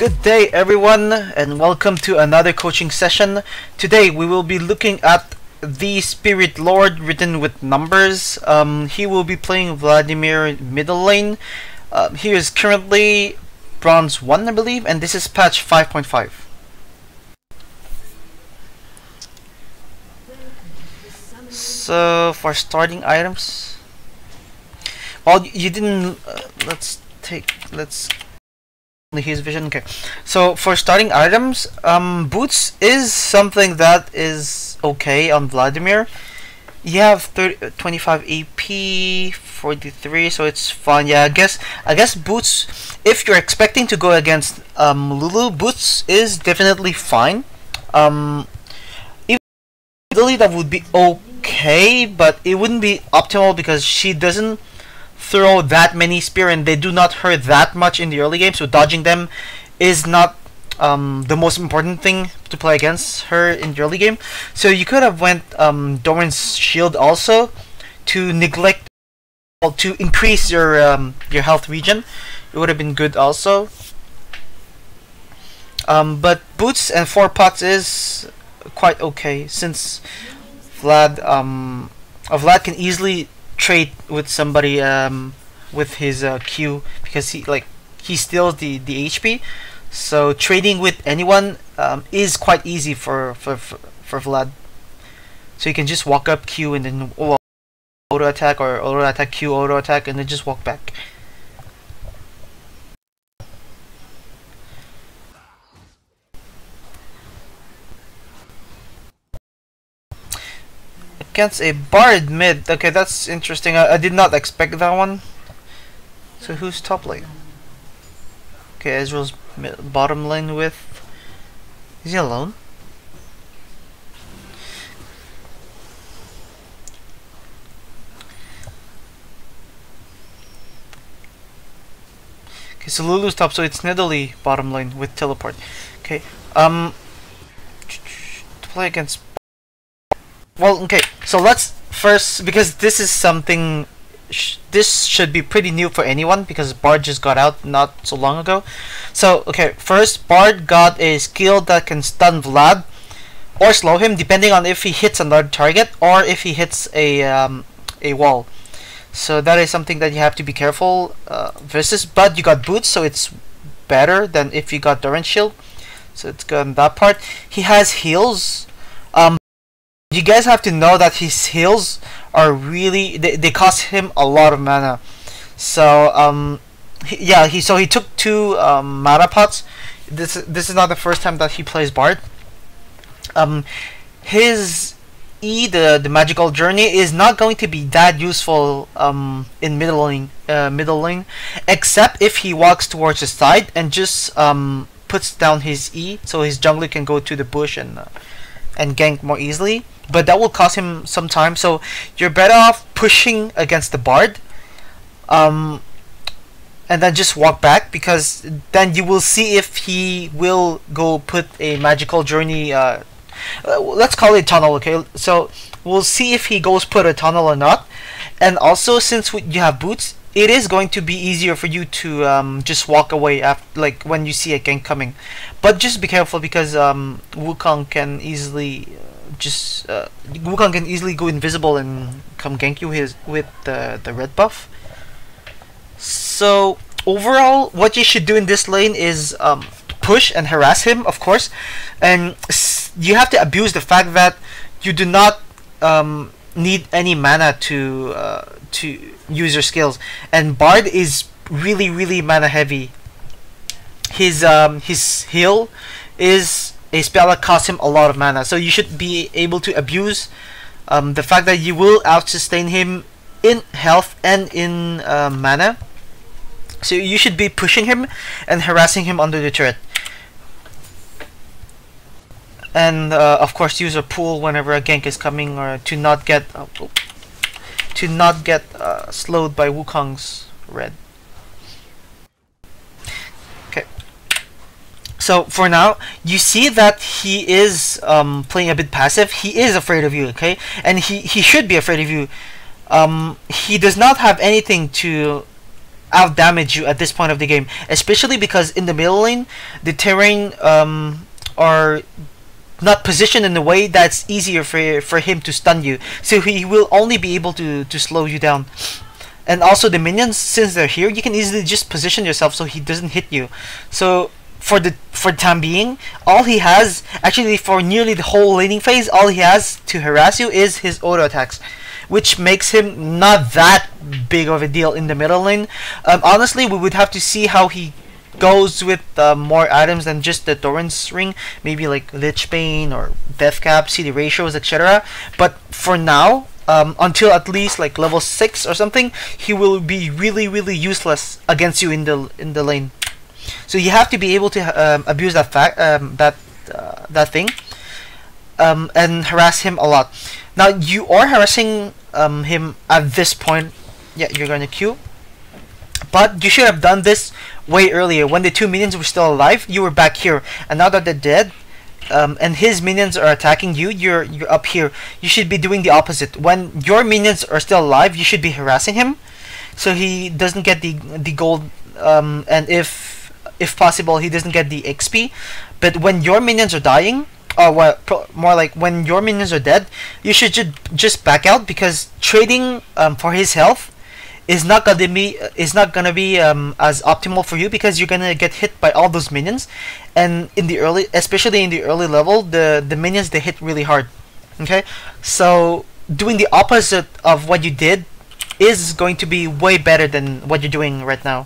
Good day everyone and welcome to another coaching session. Today we will be looking at the Spirit Lord written with numbers. He will be playing Vladimir middle lane. He is currently bronze 1 I believe, and this is patch 5.5. So for starting items, well, you didn't let's his vision. Okay, so for starting items, boots is something that is okay on Vladimir. You have 25 AP, 43, so it's fine. Yeah, I guess boots, if you're expecting to go against Lulu, boots is definitely fine. Even that would be okay, but it wouldn't be optimal because she doesn't throw that many spear and they do not hurt that much in the early game, so dodging them is not the most important thing to play against her in the early game. So you could have went Doran's shield also to neglect, well, to increase your health regen. It would have been good also. But boots and 4 pots is quite okay since Vlad can easily trade with somebody with his Q, because he steals the HP, so trading with anyone is quite easy for Vlad. So you can just walk up Q and then auto attack, or auto attack Q, auto attack, and then just walk back. Against a Bard mid. Okay, that's interesting. I did not expect that one. So who's top lane? Okay, Ezreal's bottom lane with... Is he alone? Okay, so Lulu's top, so it's Nidalee bottom lane with teleport. Okay, to play against... Well, okay, so let's first, because this is something, this should be pretty new for anyone because Bard just got out not so long ago. So, okay, first, Bard got a skill that can stun Vlad or slow him depending on if he hits another target or if he hits a wall. So that is something that you have to be careful versus, but you got boots, so it's better than if you got Doran's shield. So it's good on that part. He has heals. You guys have to know that his heals are really, they cost him a lot of mana. So he took 2 mana pots. This is not the first time that he plays Bard. His E, the magical journey, is not going to be that useful in middle lane, except if he walks towards the side and just puts down his E, so his jungler can go to the bush and gank more easily. But that will cost him some time, so you're better off pushing against the Bard, and then just walk back, because then you will see if he will go put a magical journey, let's call it tunnel, okay? So we'll see if he goes put a tunnel or not. And also, since you have boots, it is going to be easier for you to just walk away after, like, when you see a gank coming. But just be careful, because Wukong can easily Wukong can easily go invisible and come gank you with the red buff. So overall, what you should do in this lane is push and harass him, of course, and you have to abuse the fact that you do not need any mana to use your skills, and Bard is really mana heavy. His heal is a spell that costs him a lot of mana, so you should be able to abuse the fact that you will out-sustain him in health and in mana. So you should be pushing him and harassing him under the turret, and of course use a pool whenever a gank is coming, or to not get slowed by Wukong's red. So for now, you see that he is playing a bit passive. He is afraid of you, okay? And he should be afraid of you. He does not have anything to out damage you at this point of the game, especially because in the middle lane the terrain are not positioned in a way that's easier for him to stun you, so he will only be able to slow you down. And also the minions, since they're here, you can easily just position yourself so he doesn't hit you. So for the time being, all he has, actually for nearly the whole laning phase, all he has to harass you is his auto attacks, which makes him not that big of a deal in the middle lane. Honestly, we would have to see how he goes with more items than just the Torrent's ring, maybe like Lich Bane or Death Cap, CD ratios, etc. But for now, until at least like level 6 or something, he will be really useless against you in the lane. So you have to be able to abuse that fact, that thing, and harass him a lot. Now you are harassing him at this point. Yeah, you're gonna queue, but you should have done this way earlier. When the two minions were still alive, you were back here, and now that they're dead, and his minions are attacking you, you're up here. You should be doing the opposite. When your minions are still alive, you should be harassing him, so he doesn't get the gold, and if possible, he doesn't get the XP. But when your minions are dying, or more like when your minions are dead, you should just back out, because trading for his health is not gonna be as optimal for you, because you're gonna get hit by all those minions, and especially in the early level, the minions, they hit really hard. Okay, so doing the opposite of what you did is going to be way better than what you're doing right now.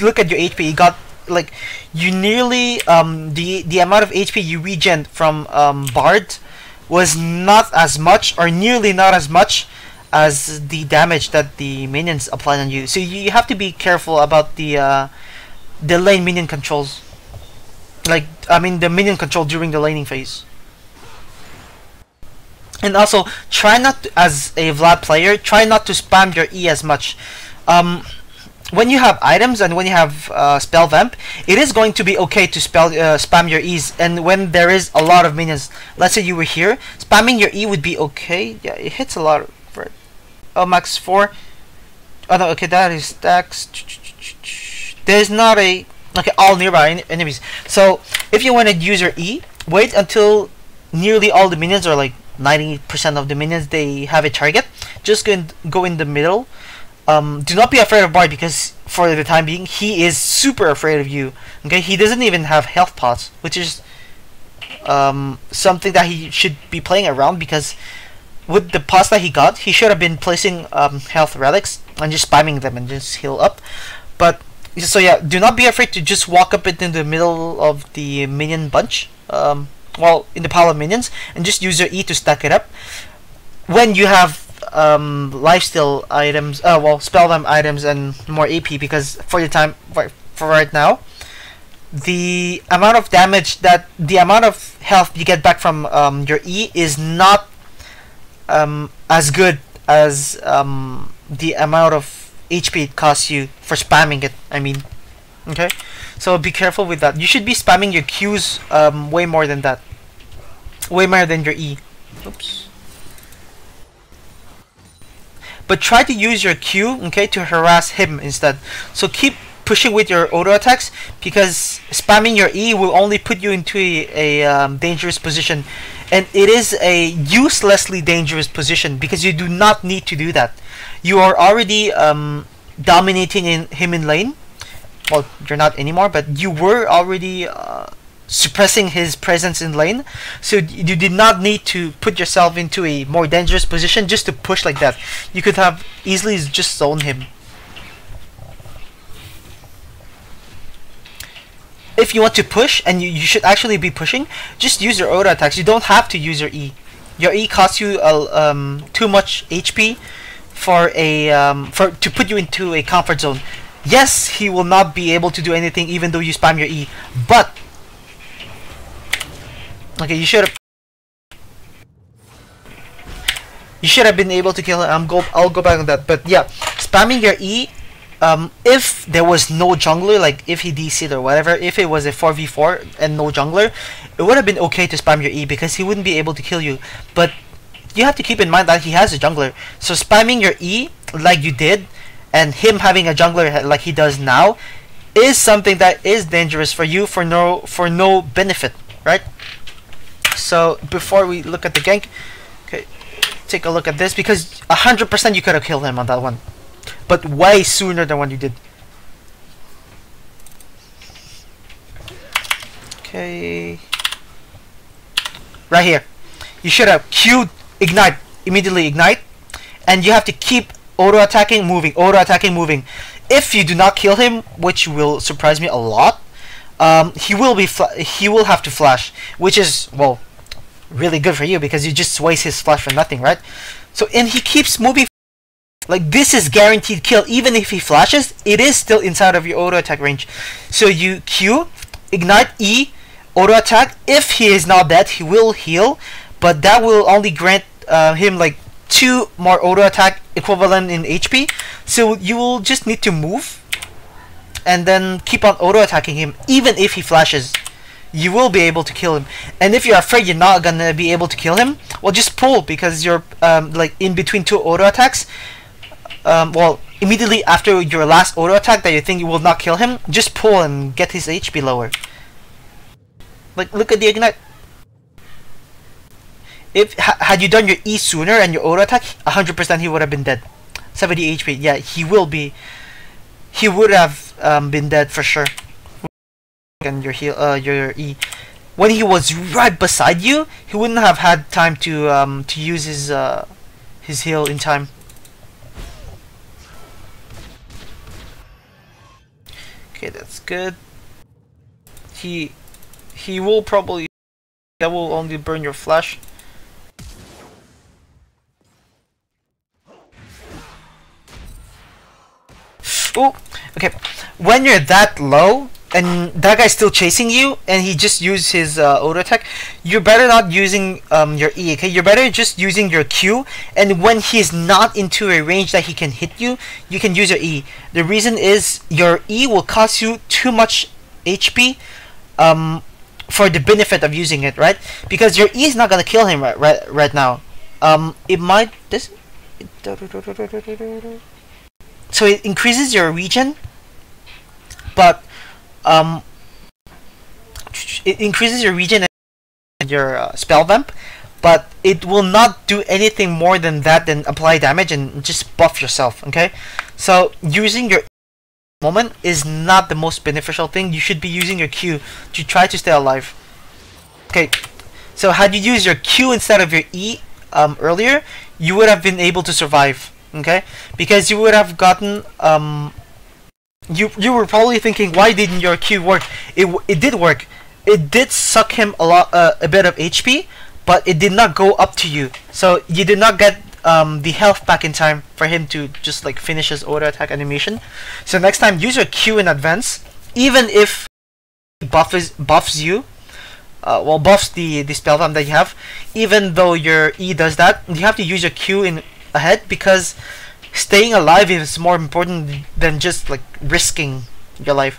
Look at your HP. You got like you nearly the amount of HP you regen from Bard was not as much, or nearly not as much as the damage that the minions apply on you. So you have to be careful about the lane minion controls. Like, I mean, the minion control during the laning phase. And also, try not to, as a Vlad player, try not to spam your E as much. When you have items and when you have spell vamp, it is going to be okay to spam your E's. And when there is a lot of minions, let's say you were here, spamming your E would be okay. Yeah, it hits a lot. Right. Oh, max 4. Oh no, okay, that is stacks. There's not a okay, all nearby enemies. So if you want to use your E, wait until nearly all the minions, or like 90% of the minions, they have a target. Just go in the middle. Do not be afraid of Bard, because for the time being, he is super afraid of you. Okay, he doesn't even have health pots, which is something that he should be playing around, because with the pots that he got, he should have been placing health relics and just spamming them and just heal up. But so yeah, do not be afraid to just walk up into the middle of the minion bunch, well, in the pile of minions, and just use your E to stack it up. When you have lifesteal items, well, spellvamp items and more AP, because for right now, the amount of damage the amount of health you get back from your E is not as good as the amount of HP it costs you for spamming it, I mean. Okay, so be careful with that. You should be spamming your Qs way more than that, way more than your E. Oops. But try to use your Q, okay, to harass him instead. So keep pushing with your auto attacks, because spamming your E will only put you into a dangerous position, and it is a uselessly dangerous position, because you do not need to do that. You are already dominating him in lane. Well, you're not anymore, but you were already suppressing his presence in lane, so you did not need to put yourself into a more dangerous position just to push like that. You could have easily just zoned him. If you want to push, and you should actually be pushing, just use your auto attacks. You don't have to use your E. Your E costs you too much HP for to put you into a comfort zone. Yes, he will not be able to do anything even though you spam your E, but okay, you should have been able to kill him. I'll go back on that. But yeah, spamming your E, if there was no jungler, like if he DC'd or whatever, if it was a 4v4 and no jungler, it would have been okay to spam your E, because he wouldn't be able to kill you. But you have to keep in mind that he has a jungler, so spamming your E like you did, and him having a jungler like he does now is something that is dangerous for you for no benefit, right? So before we look at the gank, okay, take a look at this, because 100% you could have killed him on that one, but way sooner than what you did. Okay, right here, you should have Q'd ignite, immediately ignite, and you have to keep auto attacking, moving, auto attacking, moving. If you do not kill him, which will surprise me a lot, he will have to flash, which is, well, really good for you, because you just waste his flash for nothing, right? So, and he keeps moving. Like, this is guaranteed kill. Even if he flashes, it is still inside of your auto attack range. So you Q, ignite, E, auto attack. If he is not dead, he will heal, but that will only grant him like 2 more auto attack equivalent in HP. So you will just need to move and then keep on auto attacking him. Even if he flashes, you will be able to kill him. And if you're afraid you're not gonna be able to kill him, well, just pull, because you're like in between 2 auto attacks. Well, immediately after your last auto attack that you think you will not kill him, just pull and get his HP lower. Like, look at the ignite. If had you done your E sooner and your auto attack, 100% he would have been dead. 70 HP. Yeah, he will be. He would have been dead for sure. And your heal, your E. When he was right beside you, he wouldn't have had time to use his heal in time. Okay, that's good. He will probably, that will only burn your flash. Oh, okay. When you're that low and that guy's still chasing you and he just used his auto attack, you're better not using your E, okay? You're better just using your Q, and when he's not into a range that he can hit you, you can use your E. The reason is your E will cost you too much HP for the benefit of using it, right? Because your E is not gonna kill him right now. It might so it increases your regen, but it increases your regen and your spell vamp, but it will not do anything more than that, than apply damage and just buff yourself, okay? So using your moment is not the most beneficial thing. You should be using your Q to try to stay alive. Okay, so had you used your Q instead of your E earlier, you would have been able to survive, okay? Because you would have gotten you were probably thinking, why didn't your Q work? It did work. It did suck him a bit of HP, but it did not go up to you. So you did not get the health back in time for him to just like finish his auto attack animation. So next time, use your Q in advance, even if buffs you. Well, buffs the spell time that you have. Even though your E does that, you have to use your Q in ahead, because staying alive is more important than just like risking your life,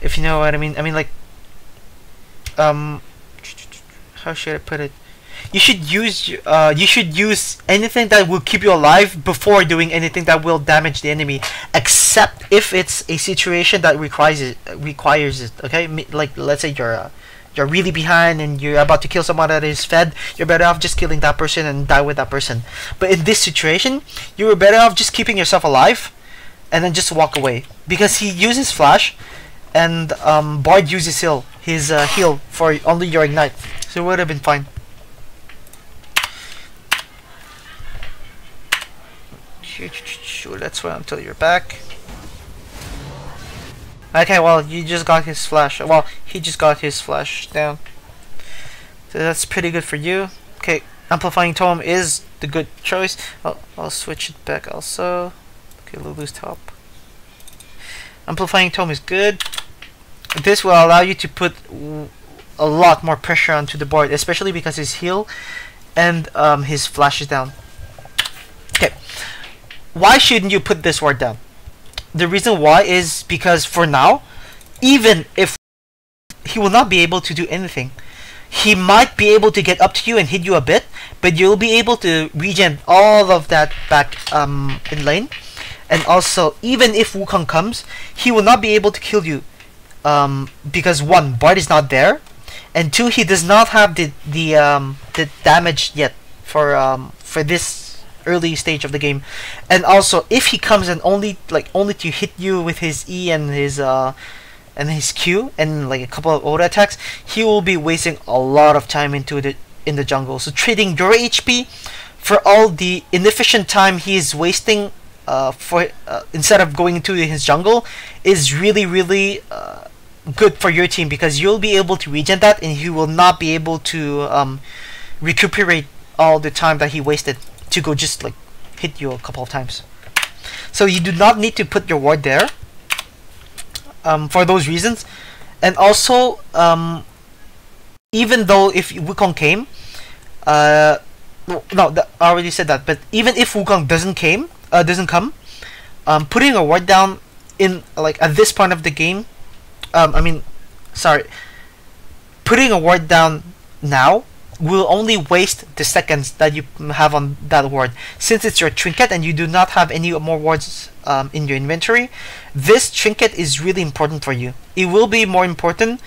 if you know what I mean. I mean, like, how should I put it? You should use anything that will keep you alive before doing anything that will damage the enemy, except if it's a situation that requires it. Okay, like let's say you're really behind and you're about to kill someone that is fed. You're better off just killing that person and die with that person. But in this situation, you were better off just keeping yourself alive and then just walk away, because he uses flash and Bard uses his heal for only your ignite, so it would have been fine. Let's wait until you're back. Okay, well, you just got his flash. Well, he just got his flash down. So that's pretty good for you. Okay, Amplifying Tome is the good choice. I'll switch it back also. Okay, Lulu's top. Amplifying Tome is good. This will allow you to put a lot more pressure onto the board, especially because his heal and his flash is down. Okay, why shouldn't you put this ward down? The reason why is because for now, even if he will not be able to do anything, he might be able to get up to you and hit you a bit, but you'll be able to regen all of that back in lane. And also, even if Wukong comes, he will not be able to kill you, because one, Bard is not there, and two, he does not have the damage yet for this early stage of the game. And also, if he comes and only to hit you with his E and his Q and like a couple of auto attacks, he will be wasting a lot of time in the jungle. So trading your HP for all the inefficient time he is wasting instead of going into his jungle is really good for your team, because you'll be able to regen that and he will not be able to recuperate all the time that he wasted to go just like hit you a couple of times. So you do not need to put your ward there for those reasons. And also, even though if Wukong came, I already said that, but even if Wukong doesn't come, putting a ward down in like at this point of the game, putting a ward down now will only waste the seconds that you have on that ward. Since it's your trinket and you do not have any more wards in your inventory, this trinket is really important for you. It will be more important,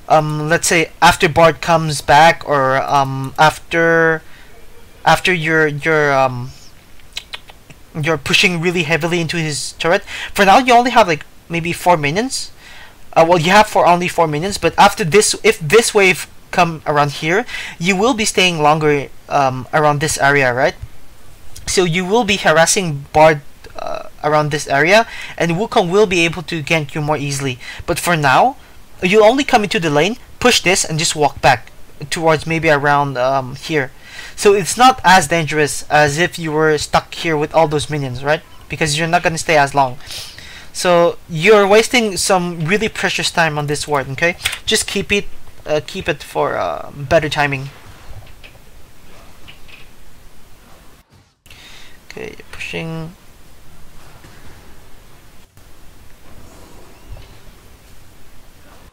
let's say after Bard comes back, or after you're pushing really heavily into his turret. For now, you only have like maybe 4 minions. Well, you have only 4 minions, but after this, if this wave come around here, you will be staying longer around this area, right? So you will be harassing Bard around this area, and Wukong will be able to gank you more easily. But for now, you only come into the lane, push this, and just walk back towards maybe around here. So it's not as dangerous as if you were stuck here with all those minions, right? Because you're not going to stay as long. So you're wasting some really precious time on this ward, okay? Just keep it for better timing. Okay, pushing.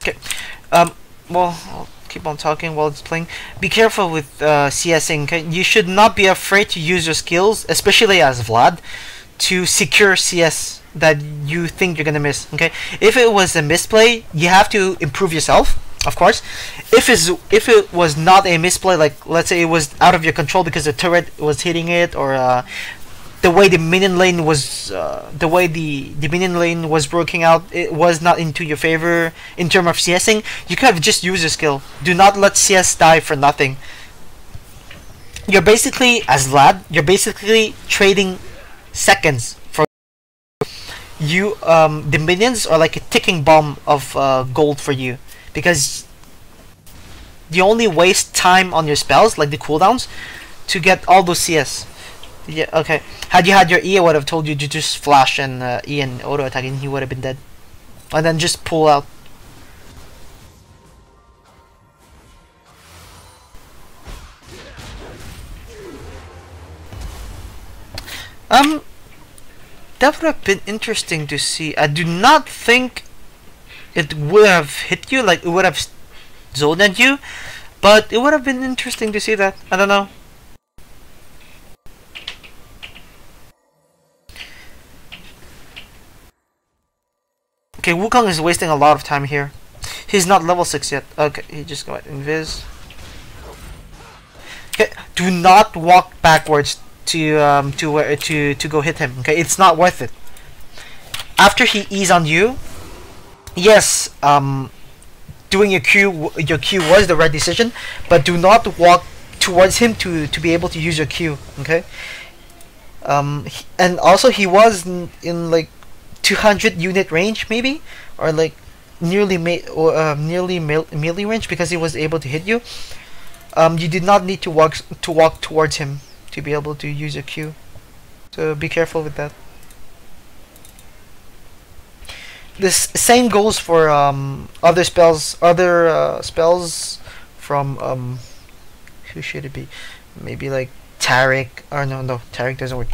Okay, well, I'll keep on talking while it's playing. Be careful with CSing, okay? You should not be afraid to use your skills, especially as Vlad, to secure CS that you think you're gonna miss, okay? If it was a misplay, you have to improve yourself, of course. If it was not a misplay, like let's say it was out of your control because the turret was hitting it, or the way the minion lane was working out, it was not into your favor in terms of CSing, you could have just used your skill. Do not let CS die for nothing. You're basically, as Vlad, you're basically trading seconds for you. The minions are like a ticking bomb of gold for you, because you only waste time on your spells, like the cooldowns, to get all those CS. Yeah, okay. Had you had your E, I would have told you to just flash and E and auto attack, and he would have been dead. And then just pull out. That would have been interesting to see. I do not think it would have hit you, like it would have zoned at you, but it would have been interesting to see that. I don't know. Okay, Wukong is wasting a lot of time here. He's not level 6 yet. Okay, he just got invis. Okay, do not walk backwards to go hit him. Okay, it's not worth it. After he E's on you, yes, doing your Q was the right decision, but do not walk towards him to be able to use your Q. Okay. And also he was in like 200 unit range maybe, or like nearly melee range, because he was able to hit you. You did not need to walk towards him to be able to use a Q, so be careful with that. This same goes for other spells from who should it be? Maybe like Taric, or no, Taric doesn't work.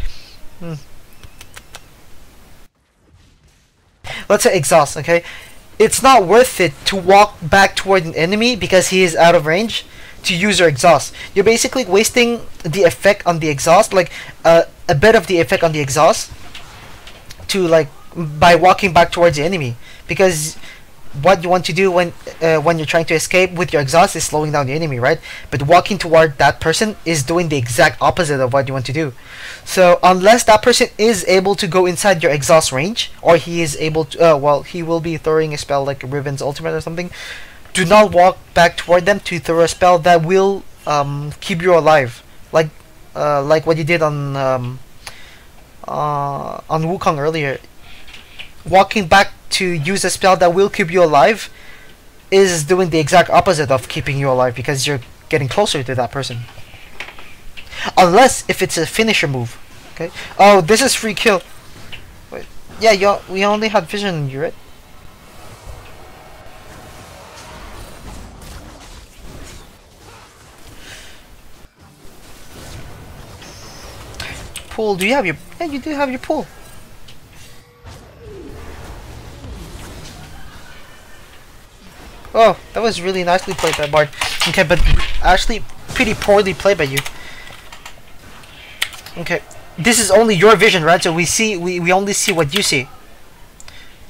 Let's say exhaust, okay? It's not worth it to walk back toward an enemy because he is out of range to use your exhaust. You're basically wasting the effect on the exhaust, like a bit of the effect on the exhaust, to like by walking back towards the enemy, because what you want to do when you're trying to escape with your exhaust is slowing down the enemy, right? But walking toward that person is doing the exact opposite of what you want to do. So unless that person is able to go inside your exhaust range, or he is able to, well, he will be throwing a spell like Riven's ultimate or something. Do not walk back toward them to throw a spell that will keep you alive, like what you did on Wukong earlier. Walking back to use a spell that will keep you alive is doing the exact opposite of keeping you alive, because you're getting closer to that person. Unless if it's a finisher move. Okay. Oh, this is free kill. Wait. Yeah, we only had vision on you, right? Pool, do you have your... Yeah, you do have your pool. Oh, that was really nicely played by Bard. Okay, but actually pretty poorly played by you. Okay, this is only your vision, right? So we only see what you see.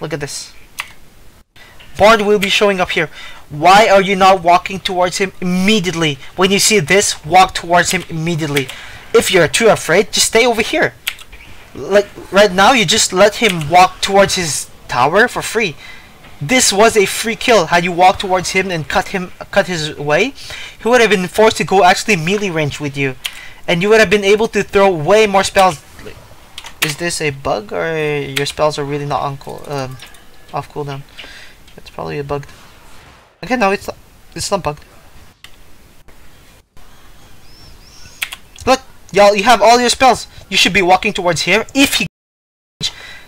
Look at this. Bard will be showing up here. Why are you not walking towards him immediately? When you see this, walk towards him immediately. If you're too afraid, just stay over here. Like right now, you just let him walk towards his tower for free. This was a free kill. Had you walked towards him and cut his way, he would have been forced to go actually melee range with you, and you would have been able to throw way more spells. Is this a bug, or your spells are really not on off cooldown? It's probably a bug. Okay, no, it's not bugged. Look, y'all, you have all your spells. You should be walking towards here. If he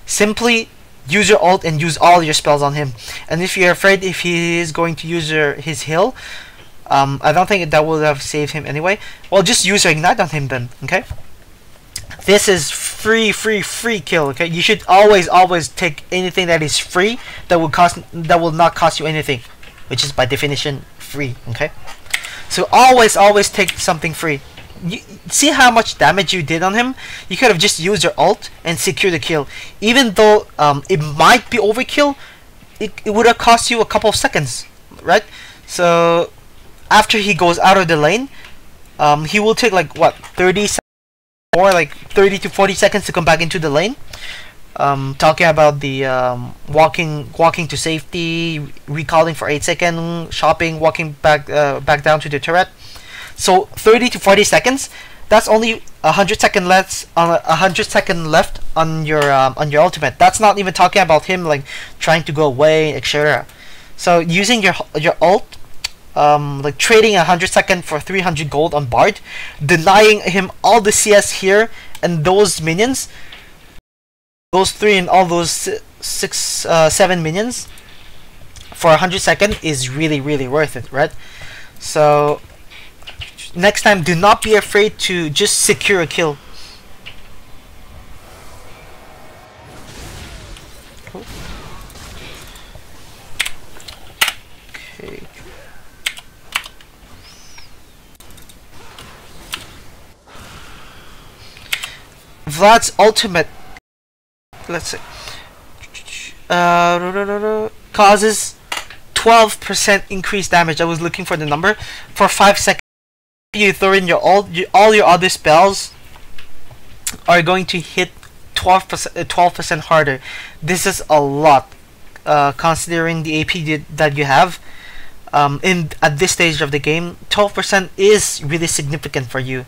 simply use your ult and use all your spells on him. And if you're afraid if he is going to use his heal, I don't think that would have saved him anyway. Well, just use your ignite on him then, okay? This is free kill, okay? You should always take anything that is free that will not cost you anything, which is by definition free, okay? So always take something free. You see how much damage you did on him? You could have just used your ult and secure the kill. Even though it might be overkill, it would have cost you a couple of seconds, right? So after he goes out of the lane, he will take like what, 30 seconds or like 30 to 40 seconds to come back into the lane. Talking about the walking to safety, recalling for 8 seconds, shopping, walking back down to the turret. So 30 to 40 seconds. That's only 100 seconds left on your ultimate. That's not even talking about him like trying to go away, etc. So using your ult, like trading 100 seconds for 300 gold on Bard, denying him all the CS here and those minions, those 3 and all those 7 minions for 100 seconds is really worth it, right? So next time, do not be afraid to just secure a kill. Cool. Okay. Vlad's ultimate, let's say, causes 12% increased damage. I was looking for the number. For 5 seconds. You throw in your ult, all your other spells are going to hit 12% harder. This is a lot, considering the AP that you have. At this stage of the game, 12% is really significant for you,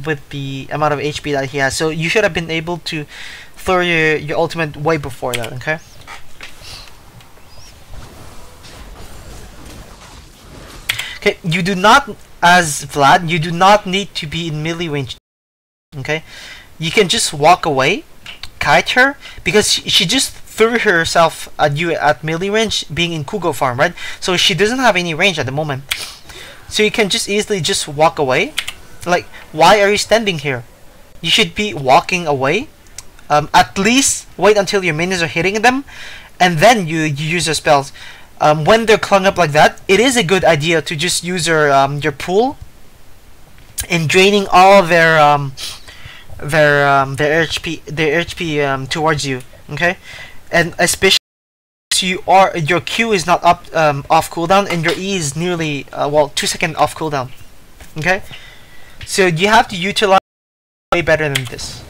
with the amount of HP that he has. So you should have been able to throw your ultimate way before that. Okay. Okay, you do not, as Vlad, you do not need to be in melee range. Okay, you can just walk away, kite her, because she just threw herself at you at melee range, being in Kugo farm, right? So she doesn't have any range at the moment. So you can just easily just walk away. Like, why are you standing here? You should be walking away. At least wait until your minions are hitting them, and then you use your spells. When they're clung up like that, it is a good idea to just use your pool in draining all of their their HP towards you. Okay, and especially your Q is not up off cooldown, and your E is nearly 2 second off cooldown. Okay, so you have to utilize way better than this.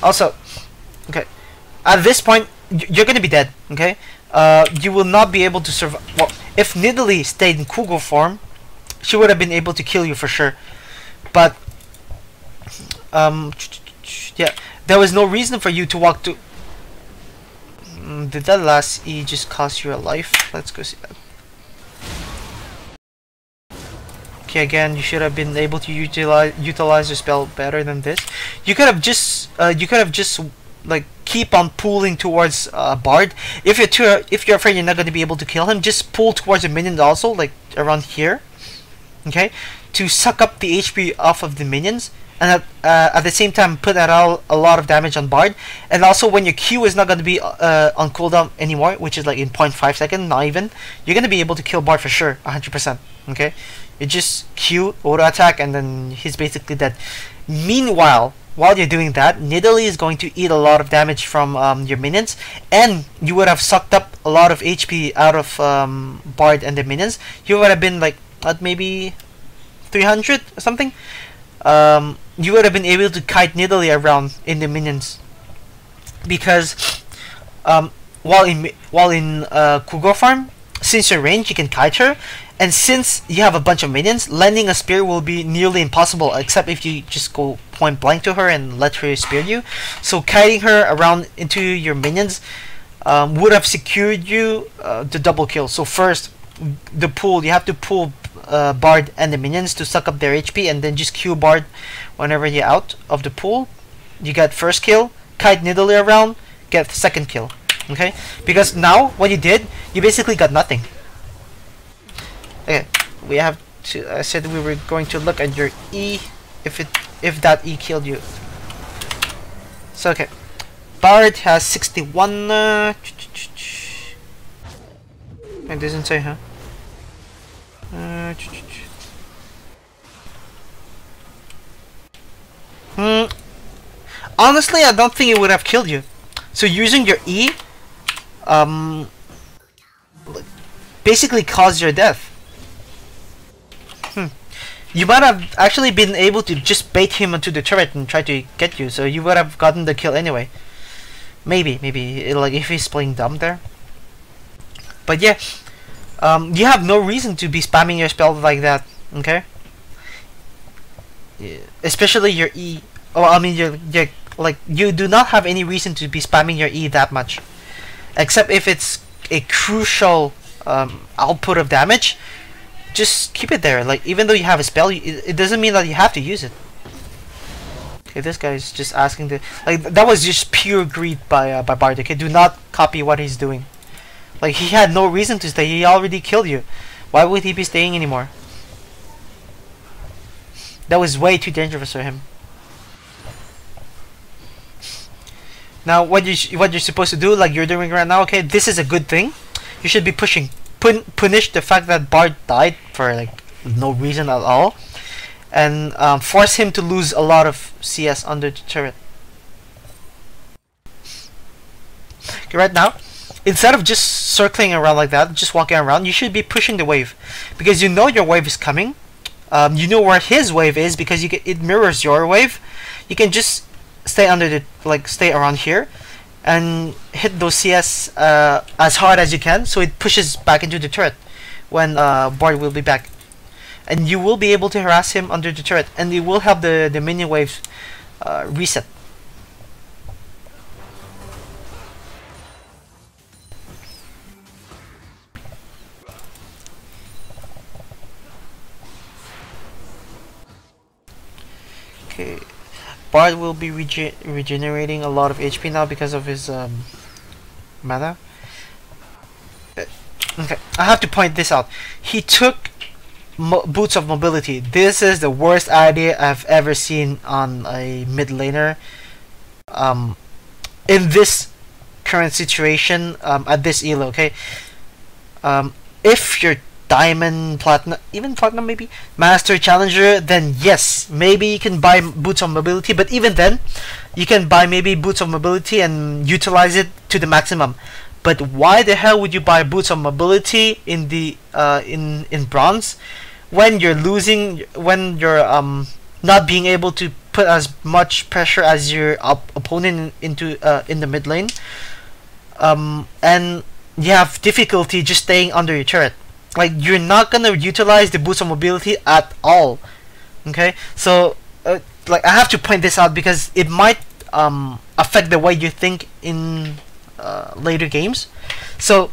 Also, okay, at this point you're gonna be dead. Okay, you will not be able to survive. Well, if Nidalee stayed in Cougar form, she would have been able to kill you for sure. But yeah, there was no reason for you to walk to. Did that last E just cost you a life? Let's go see that. Okay, again, you should have been able to utilize your spell better than this. You could have just like keep on pulling towards Bard. If you're afraid you're not going to be able to kill him, just pull towards the minions also, like around here. Okay, to suck up the HP off of the minions, and at the same time put out a lot of damage on Bard. And also when your Q is not going to be on cooldown anymore, which is like in 0.5 seconds, not even, you're going to be able to kill Bard for sure, 100%. Okay, you just Q, auto attack, and then he's basically dead. Meanwhile, while you're doing that, Nidalee is going to eat a lot of damage from your minions, and you would have sucked up a lot of HP out of Bard and the minions. You would have been like at maybe 300 or something. You would have been able to kite Nidalee around in the minions, because while in Cougar farm, since your range, you can kite her, and since you have a bunch of minions, landing a spear will be nearly impossible, except if you just go point blank to her and let her spear you. So kiting her around into your minions would have secured you the double kill. So first, the pool, you have to pull Bard and the minions to suck up their HP, and then just Q Bard whenever you're out of the pool. You get first kill, kite Nidalee around, get second kill. Okay, because now what you did, you basically got nothing. Okay, we have to. I said we were going to look at your E, if that E killed you. So okay, Bard has 61. It doesn't say, huh? Honestly, I don't think it would have killed you. So using your E, basically caused your death. You might have actually been able to just bait him onto the turret and try to get you, so you would have gotten the kill anyway. Maybe, like if he's playing dumb there. But yeah, you have no reason to be spamming your spell like that, okay? Yeah. Especially your E. Oh, I mean, you're like, you do not have any reason to be spamming your E that much, except if it's a crucial output of damage. Just keep it there. Like, even though you have a spell, it doesn't mean that you have to use it. Okay, this guy's just asking to, like, that was just pure greed by Bard. Okay, do not copy what he's doing. Like, he had no reason to stay. He already killed you. Why would he be staying anymore? That was way too dangerous for him. Now, what you're supposed to do, like you're doing right now, okay, this is a good thing. You should be pushing. Punish the fact that Bard died for like no reason at all, and force him to lose a lot of CS under the turret. Okay, right now, instead of just circling around like that, just walking around, you should be pushing the wave, because you know your wave is coming. You know where his wave is because it mirrors your wave. You can just stay under the, like, stay around here and hit those CS as hard as you can, so it pushes back into the turret when Bard will be back, and you will be able to harass him under the turret, and it will help the minion waves reset. Okay, Bard will be regenerating a lot of HP now because of his mana. Okay, I have to point this out. He took Boots of Mobility. This is the worst idea I've ever seen on a mid laner. In this current situation, at this elo, okay. If your diamond, platinum, even platinum maybe, master, challenger, then yes, maybe you can buy boots of mobility. But even then, you can buy maybe boots of mobility and utilize it to the maximum. But why the hell would you buy boots of mobility in the in bronze when you're losing, when you're not being able to put as much pressure as your opponent into in the mid lane, and you have difficulty just staying under your turret. Like, you're not gonna utilize the boost of mobility at all. Okay, so like, I have to point this out because it might affect the way you think in later games. So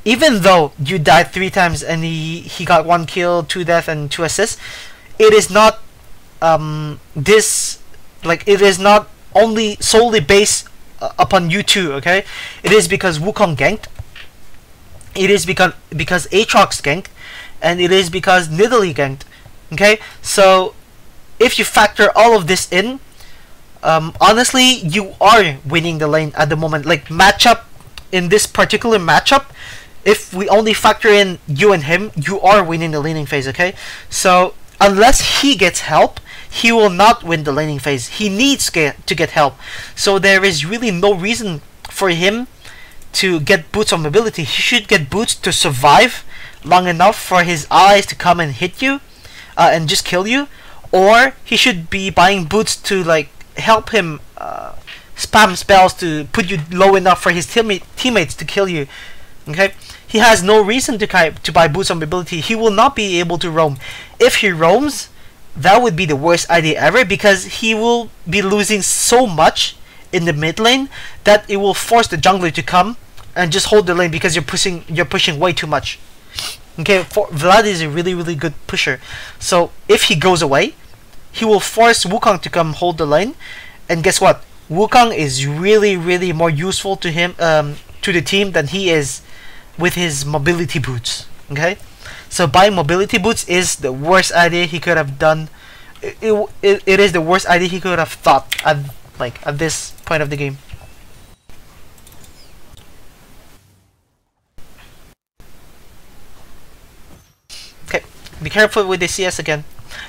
even though you died 3 times and he got 1 kill, 2 death, and 2 assists, it is not it is not only solely based upon you two. Okay, it is because Wukong ganked, it is because Aatrox ganked, and it is because Nidalee ganked. Okay, so if you factor all of this in, honestly, you are winning the lane at the moment. Like, matchup, in this particular matchup, if we only factor in you and him, you are winning the laning phase. Okay, so unless he gets help, he will not win the laning phase. He needs to get help. So there is really no reason for him to get boots of mobility. He should get boots to survive long enough for his allies to come and hit you and just kill you, or he should be buying boots to like help him spam spells to put you low enough for his teammates to kill you. Okay, he has no reason to buy boots of mobility. He will not be able to roam. If he roams, that would be the worst idea ever, because he will be losing so much in the mid lane that it will force the jungler to come and just hold the lane, because you're pushing way too much. Okay, Vlad is a really good pusher. So if he goes away, he will force Wukong to come hold the lane, and guess what? Wukong is really more useful to him, to the team, than he is with his mobility boots. Okay, so buying mobility boots is the worst idea he could have done. It is the worst idea he could have thought at this point of the game. Okay, be careful with the CS again.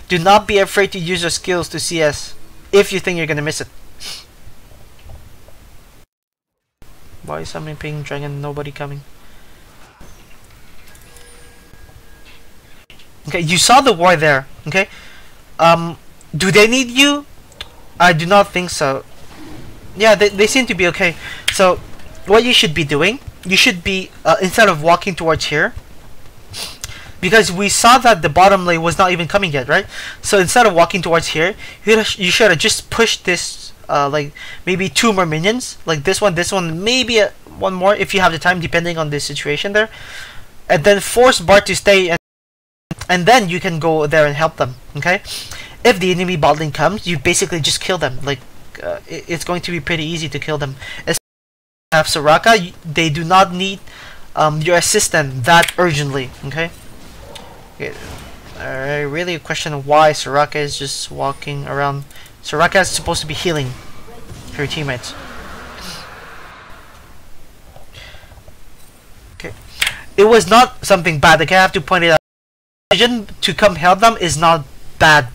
Do not be afraid to use your skills to CS if you think you're gonna miss it. Why is somebody ping dragon? Nobody coming. Okay, you saw the war there. Okay, do they need you? I do not think so. Yeah, they seem to be okay. So what you should be doing, you should be instead of walking towards here, because we saw that the bottom lane was not even coming yet, right? So instead of walking towards here, you should have just pushed this, like maybe 2 more minions, like this one, maybe one more if you have the time, depending on the situation there, and then force Bart to stay, and then you can go there and help them. Okay, if the enemy bot lane comes, you basically just kill them. Like it's going to be pretty easy to kill them. Especially if you have Soraka, they do not need your assistant that urgently. Okay. I really question why Soraka is just walking around. Soraka is supposed to be healing her teammates. Okay, it was not something bad. Okay, I have to point it out. The decision to come help them is not bad.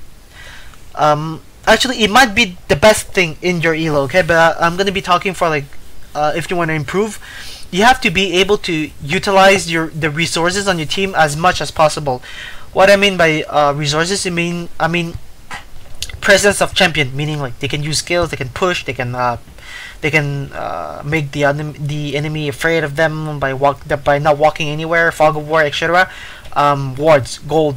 Actually, it might be the best thing in your elo. Okay, but I'm gonna be talking for like, if you want to improve, you have to be able to utilize the resources on your team as much as possible. What I mean by resources, I mean presence of champion, meaning like they can use skills, they can push, they can make the enemy afraid of them by not walking anywhere, fog of war, etc. Wards, gold,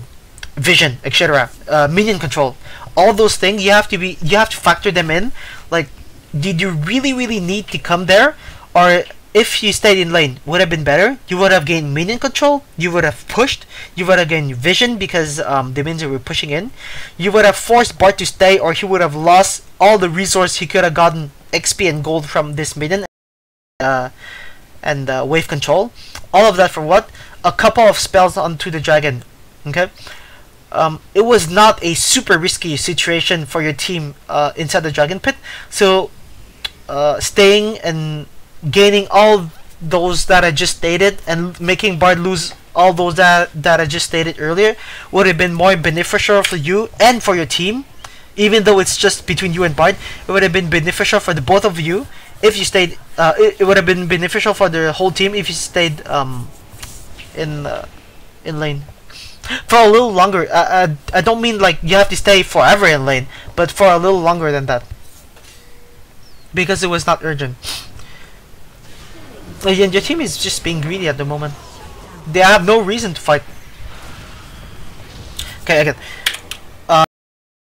vision, etc. Minion control, all those things you have to factor them in. Like, did you really need to come there, or if you stayed in lane, would have been better. You would have gained minion control, you would have pushed, you would have gained vision because the minions were pushing in. You would have forced Bart to stay, or he would have lost all the resource he could have gotten XP and gold from this minion and wave control. All of that for what? A couple of spells onto the dragon. Okay, it was not a super risky situation for your team inside the dragon pit. So staying and gaining all those that I just stated and making Bard lose all those that I just stated earlier would have been more beneficial for you and for your team. Even though it's just between you and Bard, it would have been beneficial for the both of you if you stayed. It would have been beneficial for the whole team if you stayed in lane for a little longer. I don't mean like you have to stay forever in lane, but for a little longer than that, because it was not urgent. And your team is just being greedy at the moment. They have no reason to fight. Okay, again.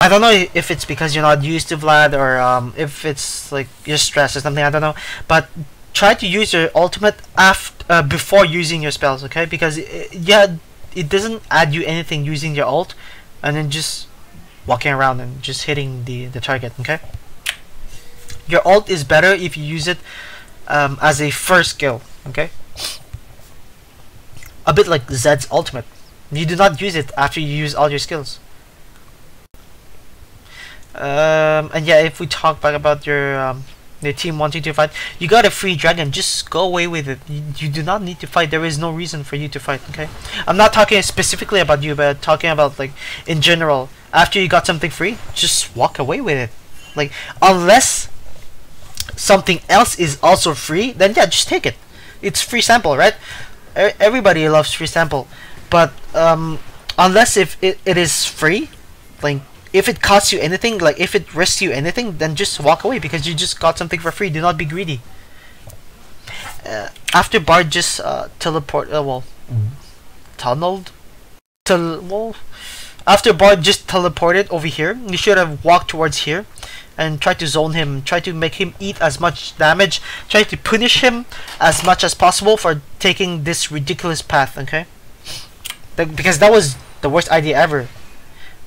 I don't know if it's because you're not used to Vlad, or if it's like you're stressed or something. I don't know. But try to use your ultimate after before using your spells, okay? Because it doesn't add you anything using your ult and then just walking around and just hitting the target, okay? Your ult is better if you use it as a first skill, okay? A bit like Zed's ultimate. You do not use it after you use all your skills. And yeah, if we talk back about your team wanting to fight, you got a free dragon, just go away with it. You do not need to fight. There is no reason for you to fight, okay? I'm not talking specifically about you, but talking about like in general. After you got something free, just walk away with it. Like, unless something else is also free, then yeah, just take it. It's free sample, right? Everybody loves free sample. But unless if it is free, like if it costs you anything, like if it risks you anything, then just walk away because you just got something for free. Do not be greedy. After Bard just tunneled. After Bard just teleported over here, you should have walked towards here and try to zone him, try to make him eat as much damage, try to punish him as much as possible for taking this ridiculous path, okay? Because that was the worst idea ever,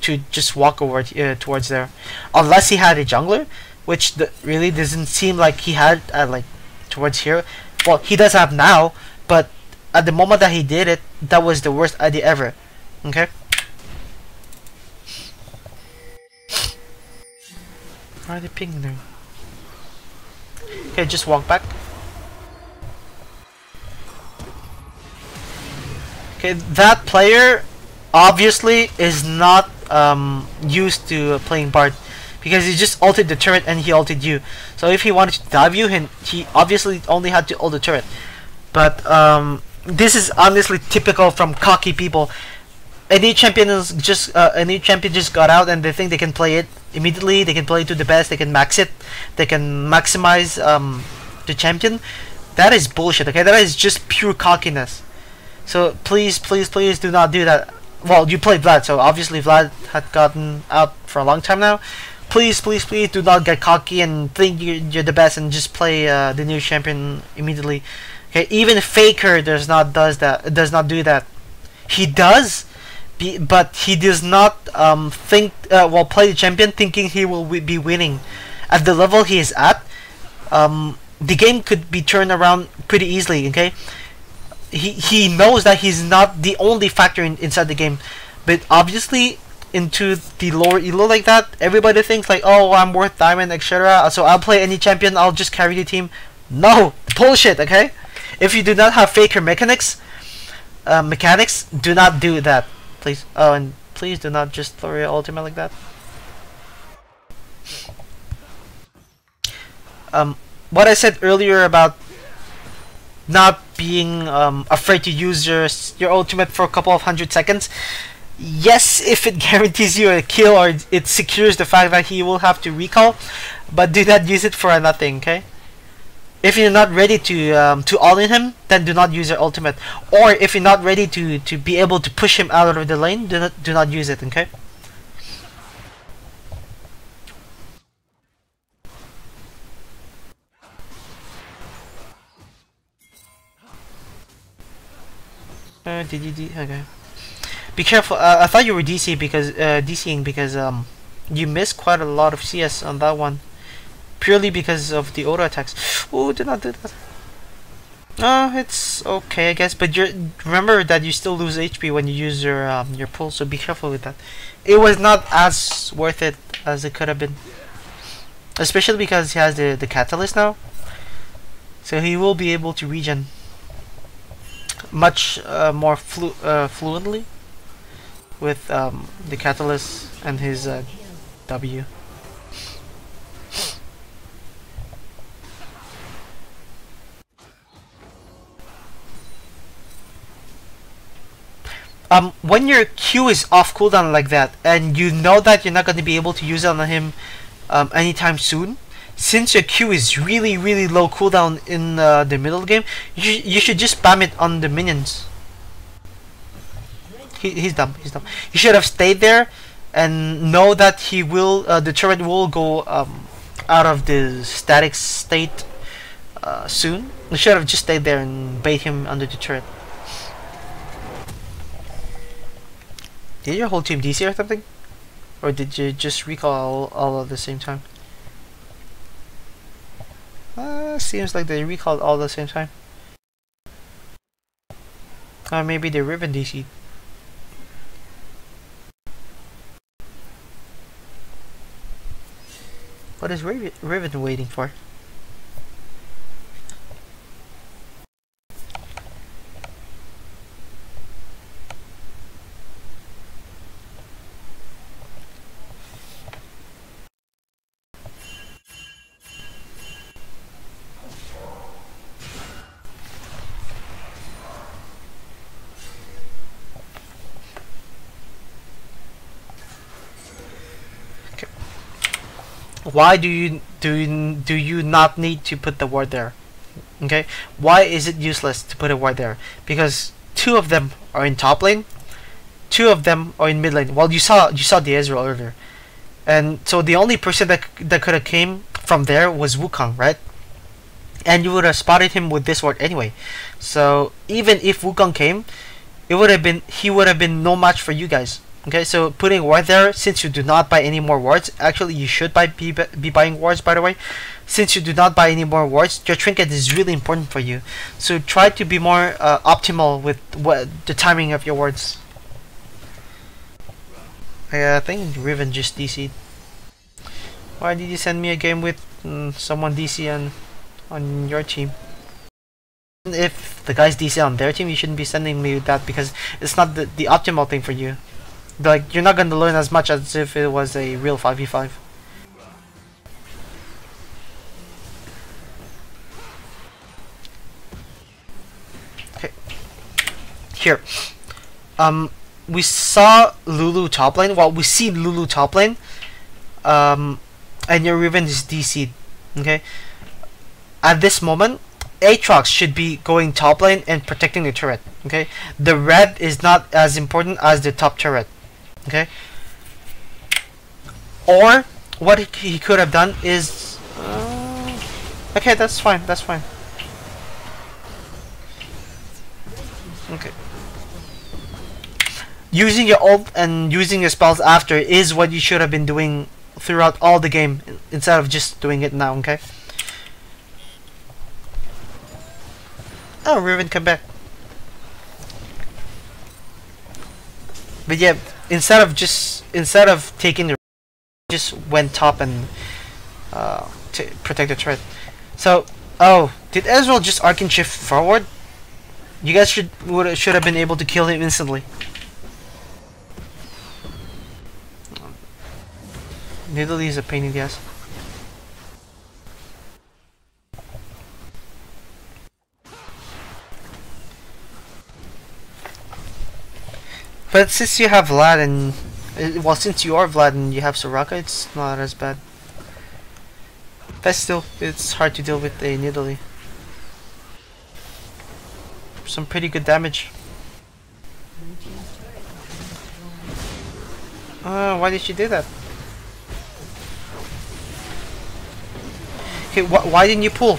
to just walk over towards there. Unless he had a jungler, which really doesn't seem like he had like towards here. Well, he does have now, but at the moment that he did it, that was the worst idea ever, okay? Why are they pinging there? Okay, just walk back. Okay, that player obviously is not used to playing Bard, because he just ulted the turret and he ulted you. So if he wanted to dive you, he obviously only had to ult the turret. But this is honestly typical from cocky people. Any champion just got out and they think they can play it immediately. They can play it to the best. They can max it. They can maximize the champion. That is bullshit. Okay, that is just pure cockiness. So please, please, please do not do that. Well, you played Vlad, so obviously Vlad had gotten out for a long time now. Please, please, please do not get cocky and think you're the best and just play the new champion immediately. Okay, even Faker does not do that. He does, but he does not play the champion thinking he will be winning. At the level he is at, the game could be turned around pretty easily. Okay. He knows that he's not the only factor inside the game, but obviously into the lower elo like that, everybody thinks like, oh, I'm worth diamond, etc. So I'll play any champion, I'll just carry the team. No, bullshit. Okay, if you do not have Faker mechanics, do not do that, please. Oh, and please do not just throw your ultimate like that. What I said earlier about not being afraid to use your ultimate for a couple of 100 seconds. Yes, if it guarantees you a kill or it secures the fact that he will have to recall, but do not use it for nothing, okay? If you're not ready to all-in him, then do not use your ultimate. Or if you're not ready to be able to push him out of the lane, do not use it, okay? Okay. Be careful. I thought you were DCing because you missed quite a lot of CS on that one, purely because of the auto attacks. Oh, did not do that. Oh, it's okay, I guess. But remember that you still lose HP when you use your pull, so be careful with that. It was not as worth it as it could have been, especially because he has the catalyst now, so he will be able to regen. much more fluently with the catalyst and his W. When your Q is off cooldown like that, and you know that you're not going to be able to use it on him anytime soon, since your Q is really low cooldown in the middle game, you should just spam it on the minions. He's dumb. He's dumb. He should have stayed there and know that he will. The turret will go out of the static state soon. He should have just stayed there and bait him under the turret. Did your whole team DC or something? Or did you just recall all at the same time? Seems like they recalled all at the same time. Maybe they Riven DC. What is Riven waiting for? Why do you not need to put the ward there? Okay, why is it useless to put a ward there? Because two of them are in top lane, two of them are in mid lane. Well, you saw the Ezreal earlier, and so the only person that could have came from there was Wukong, right? And you would have spotted him with this ward anyway. So even if Wukong came, he would have been no match for you guys. Okay, so putting a ward there, since you do not buy any more wards, actually you should be buying wards, by the way. Since you do not buy any more wards, your trinket is really important for you. So try to be more optimal with the timing of your wards. I think Riven just DC'd. Why did you send me a game with someone DC on your team? If the guys DC on their team, you shouldn't be sending me that, because it's not the optimal thing for you. Like, you're not going to learn as much as if it was a real 5v5. Okay. Here. We saw Lulu top lane. Well, we see Lulu top lane. And your Riven is DC'd. Okay. At this moment, Aatrox should be going top lane and protecting the turret. Okay. The red is not as important as the top turret. Okay. Or what he could have done is okay, that's fine. That's fine. Okay. Using your ult and using your spells after is what you should have been doing throughout all the game, instead of just doing it now. Okay. Oh, Riven, come back. But yeah, instead of taking the, just went top and to protect the turret. So, oh, did Ezreal just arc and shift forward? You guys should have been able to kill him instantly. Nidalee is a pain in the ass. But since you have Vlad and well, since you are Vlad and you have Soraka, it's not as bad. But still, it's hard to deal with a Nidalee. Some pretty good damage. Why did she do that? Okay, why didn't you pull?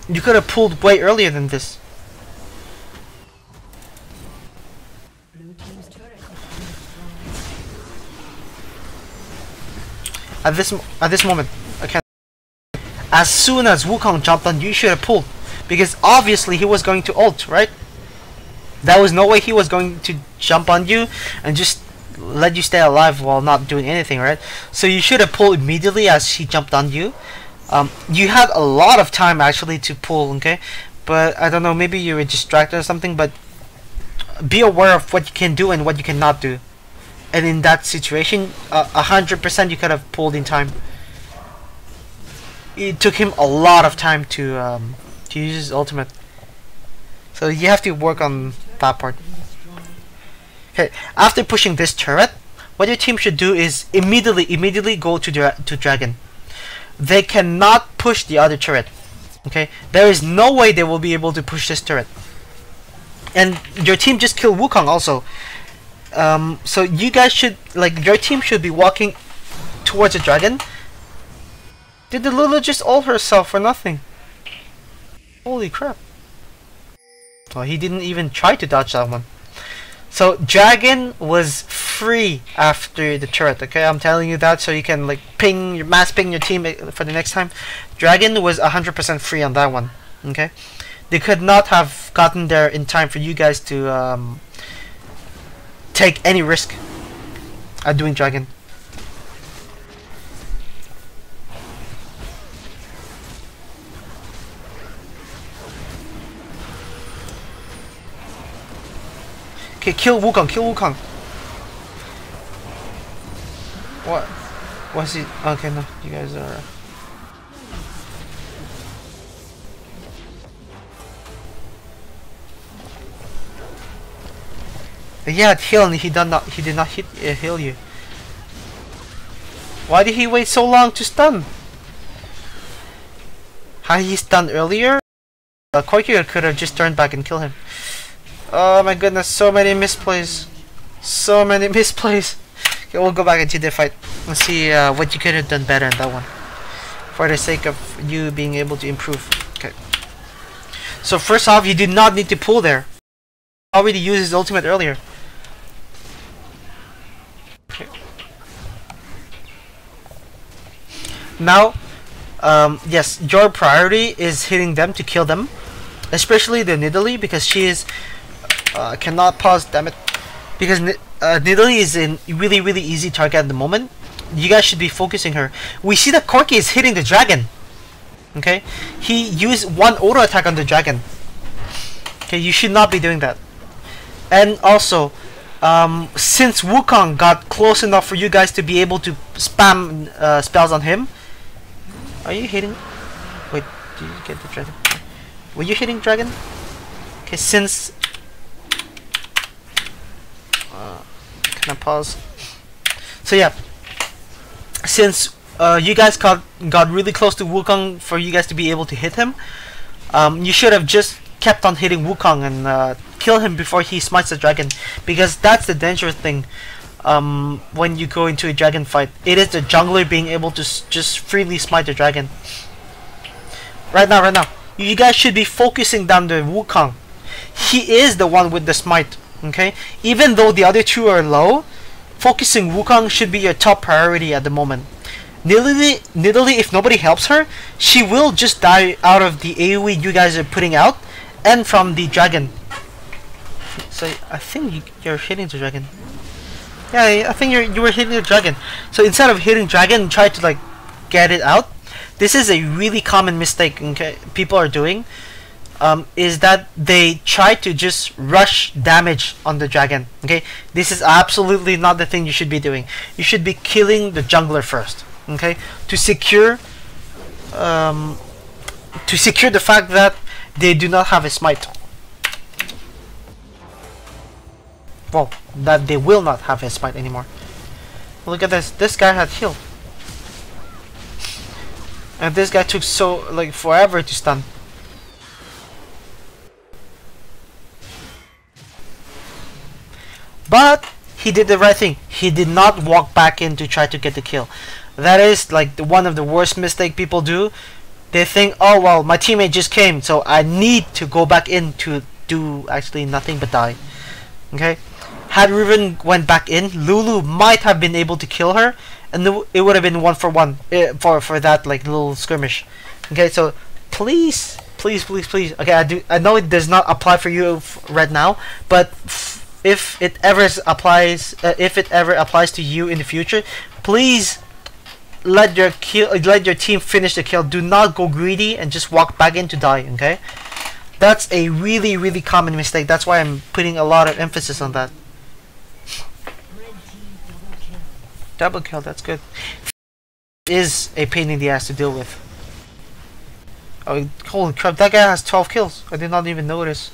You could have pulled way earlier than this. At this moment, I can't. As soon as Wukong jumped on, you should have pulled, because obviously he was going to ult, right? There was no way he was going to jump on you and just let you stay alive while not doing anything, right? So you should have pulled immediately as he jumped on you. You had a lot of time actually to pull, okay? But I don't know, maybe you were distracted or something, but be aware of what you can do and what you cannot do. And in that situation, 100% you could have pulled in time. It took him a lot of time to use his ultimate. So you have to work on that part. Okay, after pushing this turret, what your team should do is immediately go to dragon. They cannot push the other turret. Okay, there is no way they will be able to push this turret. And your team just killed Wukong also. So you guys should, like, your team should be walking towards the dragon. Did the Lulu just ult herself for nothing? Holy crap. Well, he didn't even try to dodge that one. So dragon was free after the turret. Okay, I'm telling you that so you can like mass ping your team for the next time. Dragon was 100% free on that one. Okay, they could not have gotten there in time for you guys to take any risk at doing dragon. Okay, kill Wukong, kill Wukong. What? What's he? Okay, no, you guys are. Yeah, heal, and he did not heal you. Why did he wait so long to stun? Had he stunned earlier, Korki could have just turned back and killed him. Oh my goodness, so many misplays. So many misplays. Okay, we'll go back into the fight. Let's see what you could have done better in that one. For the sake of you being able to improve. Okay. So first off, you did not need to pull there. Already used his ultimate earlier. Okay. Now, yes, your priority is hitting them to kill them. Especially the Nidalee, because she is... cannot pause, damn it. Because Nidalee is a really easy target at the moment. You guys should be focusing her. We see that Korki is hitting the dragon. Okay? He used one auto attack on the dragon. Okay, you should not be doing that. And also, since Wukong got close enough for you guys to be able to spam spells on him. Are you hitting? Wait, did you get the dragon? Were you hitting dragon? Okay, since... can I pause? So yeah, since you guys got really close to Wukong for you guys to be able to hit him, you should have just kept on hitting Wukong and kill him before he smites the dragon, because that's the dangerous thing when you go into a dragon fight. It is the jungler being able to just freely smite the dragon. Right now, you guys should be focusing down the Wukong. He is the one with the smite. Okay, even though the other two are low, focusing Wukong should be your top priority at the moment. Nidalee, if nobody helps her, she will just die out of the AoE you guys are putting out and from the dragon. So I think you're hitting the dragon. Yeah, I think you were hitting the dragon. So instead of hitting dragon, try to like get it out. This is a really common mistake, okay, people are doing. Is that they try to just rush damage on the dragon. Okay, this is absolutely not the thing you should be doing. You should be killing the jungler first. Okay, to secure the fact that they do not have a smite. Well, that they will not have a smite anymore. Look at this. This guy had heal, and this guy took so like forever to stun. But he did the right thing. He did not walk back in to try to get the kill. That is like one of the worst mistake people do. They think, oh well, my teammate just came, so I need to go back in to do actually nothing but die. Okay? Had Riven went back in, Lulu might have been able to kill her, and it would have been 1-for-1 for that like little skirmish. Okay, so please. Okay, I know it does not apply for you right now, but if it ever applies to you in the future, please let your team finish the kill. Do not go greedy and just walk back in to die. Okay, That's a really common mistake. That's why I'm putting a lot of emphasis on that. Double kill, that's good. Is a pain in the ass to deal with. Oh, holy crap, that guy has 12 kills. I did not even notice.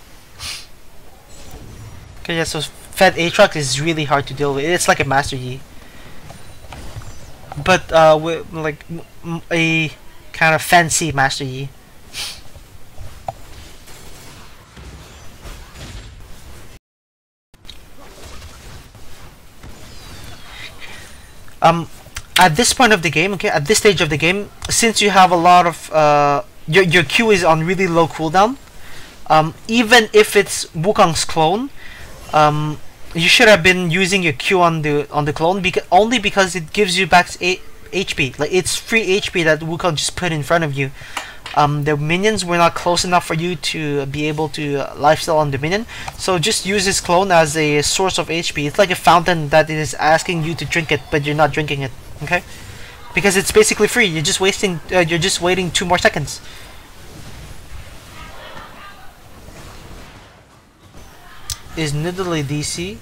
Okay, yeah, so Fed Aatrox is really hard to deal with. It's like a Master Yi. But, with, like, a kind of fancy Master Yi. At this point of the game, okay, at this stage of the game, since you have a lot of, your Q is on really low cooldown, even if it's Wukong's clone, you should have been using your Q on the clone only because it gives you back HP. Like, it's free HP that Wukong just put in front of you. The minions were not close enough for you to be able to lifesteal on the minion, so just use his clone as a source of HP. It's like a fountain that is asking you to drink it, but you're not drinking it. Okay, because it's basically free. You're just wasting. You're just waiting 2 more seconds. Is Nidalee DC?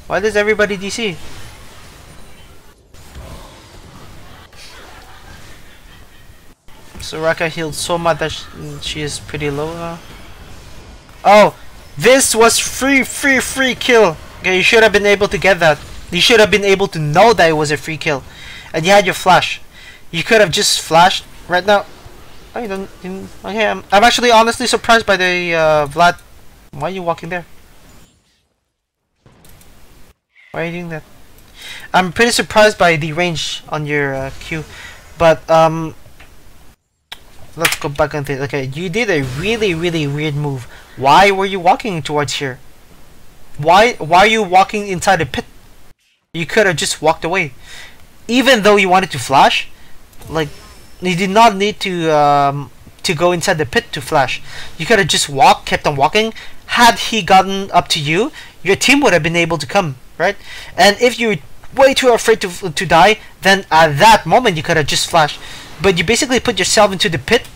Why does everybody DC? Soraka healed so much that she is pretty low. Oh, this was free kill. Okay, you should have been able to get that. You should have been able to know that it was a free kill, and you had your flash. You could have just flashed right now. Oh, you don't. Okay, I'm actually honestly surprised by the Vlad. Why are you walking there? Why are you doing that? I'm pretty surprised by the range on your Q, but let's go back on this. Okay, you did a really weird move. Why were you walking towards here? Why are you walking inside the pit? You could have just walked away. Even though you wanted to flash, like, you did not need to go inside the pit to flash. You could have just kept on walking. Had he gotten up to you, your team would have been able to come, right? And if you're way too afraid to die, then at that moment you could have just flashed. But you basically put yourself into the pit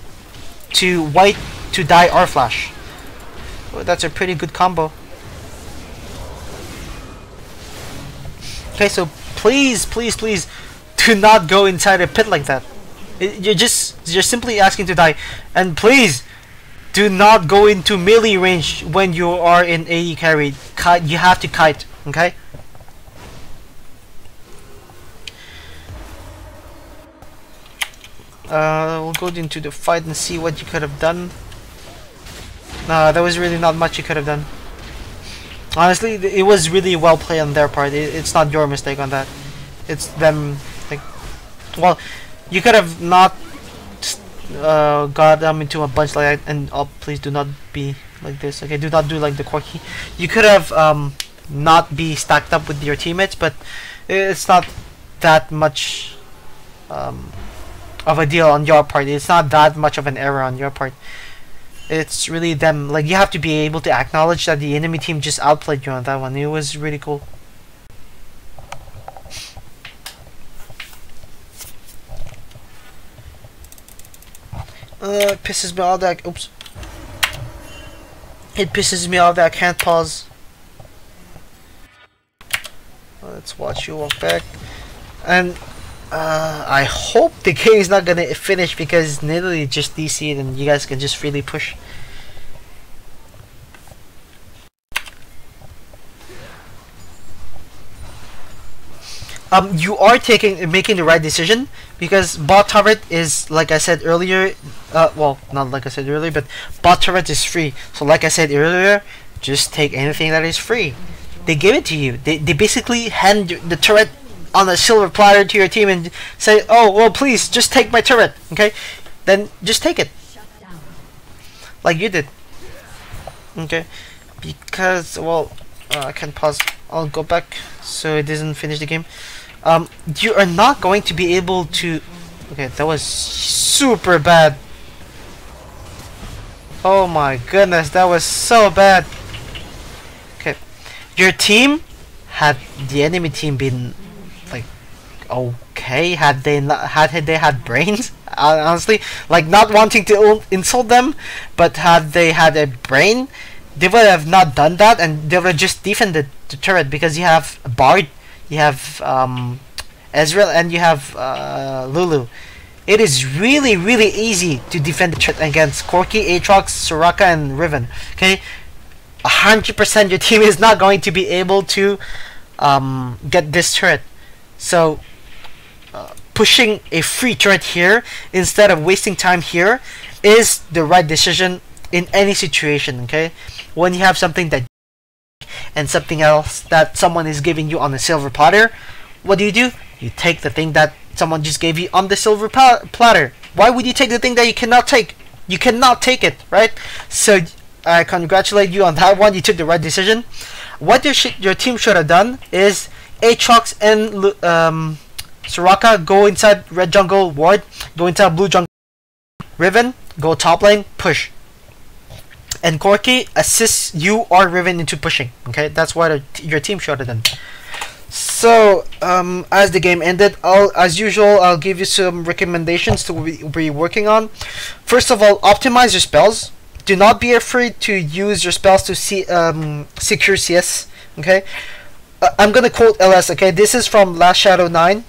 to wait to die or flash. Well, that's a pretty good combo. Okay, so please do not go inside a pit like that. You're simply asking to die. And please do not go into melee range when you are in AE carry. You have to kite, okay? We'll go into the fight and see what you could have done. There was really not much you could have done. Honestly, it was really well played on their part. It's not your mistake on that. It's them. Like, well, you could have not got them into a bunch like that. And oh, please do not be like this. Okay, do not do like the Corki. You could have not be stacked up with your teammates, but it's not that much of a deal on your part. It's not that much of an error on your part. It's really them. Like, you have to be able to acknowledge that the enemy team just outplayed you on that one. It was really cool. It pisses me off that. Oops. It pisses me off that I can't pause. Let's watch you walk back. And I hope the game is not gonna finish because Nidalee just DC'd and you guys can just freely push. You are making the right decision because bot turret is, like I said earlier, well, not like I said earlier, but bot turret is free. So like I said earlier, just take anything that is free. They give it to you. They basically hand the turret on a silver platter to your team and say, oh, well, please, just take my turret, okay? Then just take it. Like you did. Okay? Because, well, I can pause. I'll go back so it doesn't finish the game. You are not going to be able to... Okay, that was super bad. Oh my goodness, that was so bad. Okay. Your team, had the enemy team been like okay okay had they not had brains. Honestly, like, not wanting to insult them, but had they had a brain, they would have not done that, and they would have just defended the turret, because you have Bard, you have Ezreal, and you have Lulu. It is really, really easy to defend the turret against Corki, Aatrox, Soraka, and Riven. Okay, 100% your team is not going to be able to get this turret. So pushing a free turret here instead of wasting time here is the right decision in any situation. Okay, when you have something that and something else that someone is giving you on a silver platter, what do? You take the thing that someone just gave you on the silver platter. Why would you take the thing that you cannot take? You cannot take it, right? So I congratulate you on that one. You took the right decision. What your team should have done is Aatrox and Soraka go inside red jungle ward, go inside blue jungle. Riven, go top lane, push. And Corki assists you or Riven into pushing. Okay, that's what your team should have done. So as the game ended, as usual, I'll give you some recommendations to be working on. First of all, optimize your spells. Do not be afraid to use your spells to secure CS. Okay, I'm gonna quote LS. Okay, this is from Last Shadow 9.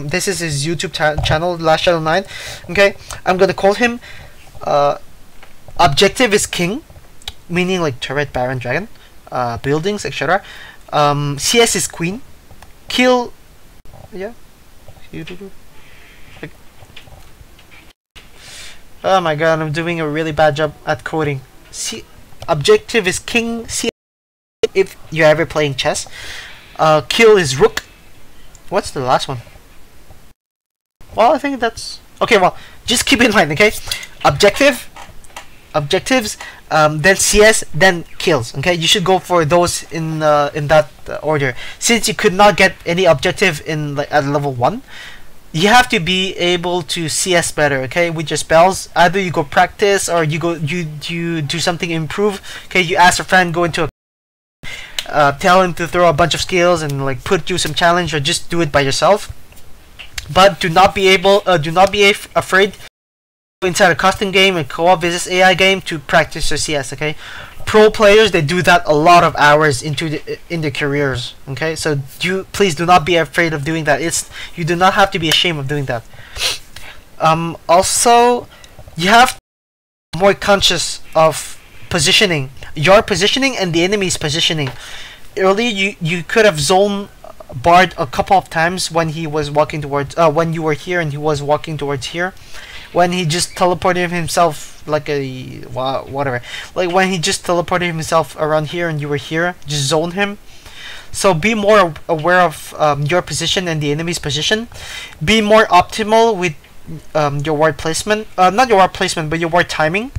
This is his YouTube channel, Last Shadow 9. Okay, I'm gonna quote him. Objective is king, meaning like turret, baron, dragon, buildings, etc. CS is queen. Kill, yeah. Like, oh my god, I'm doing a really bad job at coding. Objective is king. CS, if you're ever playing chess. Kill is rook. What's the last one? Well, I think that's okay. Well, just keep in mind, okay? Objectives, then CS, then kills. Okay, you should go for those in that order. Since you could not get any objective in at level 1, you have to be able to CS better. Okay, with your spells, either you go practice or you do something to improve. Okay, you ask a friend, go into a tell him to throw a bunch of skills and like put you some challenge, or just do it by yourself. But do not be afraid inside a custom game, a co-op versus AI game, to practice your CS. Okay, pro players, they do that a lot of hours in their careers. Okay, so please do not be afraid of doing that. You do not have to be ashamed of doing that. Also, you have to be more conscious of positioning, your positioning and the enemy's positioning. Earlier, you could have zoned Bard a couple of times when he was walking towards when you were here and he was walking towards here. When he just teleported himself like a whatever, like when he just teleported himself around here and you were here, just zone him. So be more aware of your position and the enemy's position. Be more optimal with your ward placement. Not your ward placement, but your ward timing.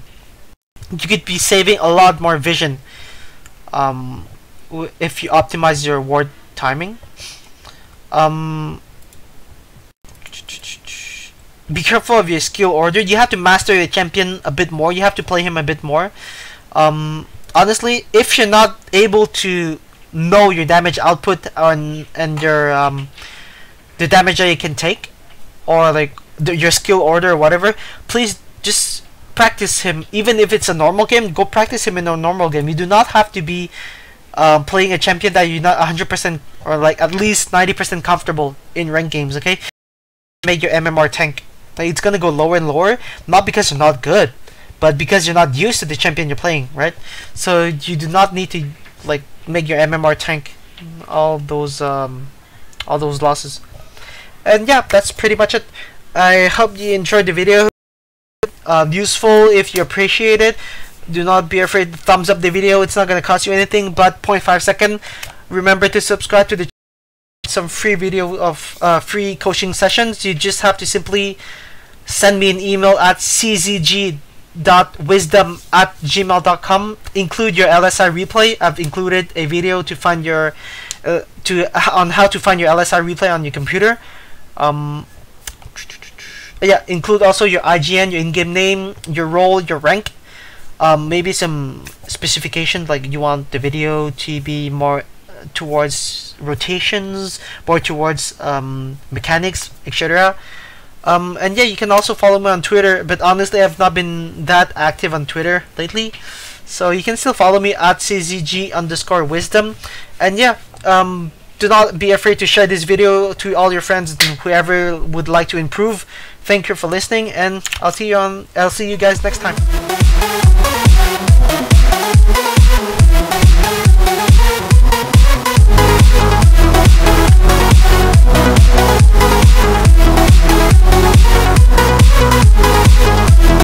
You could be saving a lot more vision if you optimize your ward timing. Be careful of your skill order. You have to master your champion a bit more. You have to play him a bit more. Honestly, if you're not able to know your damage output and your the damage that you can take, or like your skill order or whatever, please just practice him. Even if it's a normal game, go practice him in a normal game. You do not have to be playing a champion that you're not 100% or like at least 90% comfortable in ranked games. Okay, make your MMR tank. It's gonna go lower and lower, not because you're not good, but because you're not used to the champion you're playing, right? So you do not need to like make your MMR tank all those losses. And yeah, that's pretty much it. I hope you enjoyed the video. Useful if you appreciate it. Do not be afraid to thumbs up the video. It's not gonna cost you anything but 0.5 second. Remember to subscribe to the some free video of free coaching sessions. You just have to simply send me an email at czg.wisdom@gmail.com. Include your LSI replay. I've included a video to find your on how to find your LSI replay on your computer. Yeah, include also your IGN, your in-game name, your role, your rank. Maybe some specifications like you want the video to be more towards rotations, more towards mechanics, etc. And yeah, you can also follow me on Twitter, but honestly, I've not been that active on Twitter lately. So you can still follow me at czg_wisdom. And yeah, do not be afraid to share this video to all your friends and whoever would like to improve. Thank you for listening, and I'll see you guys next time.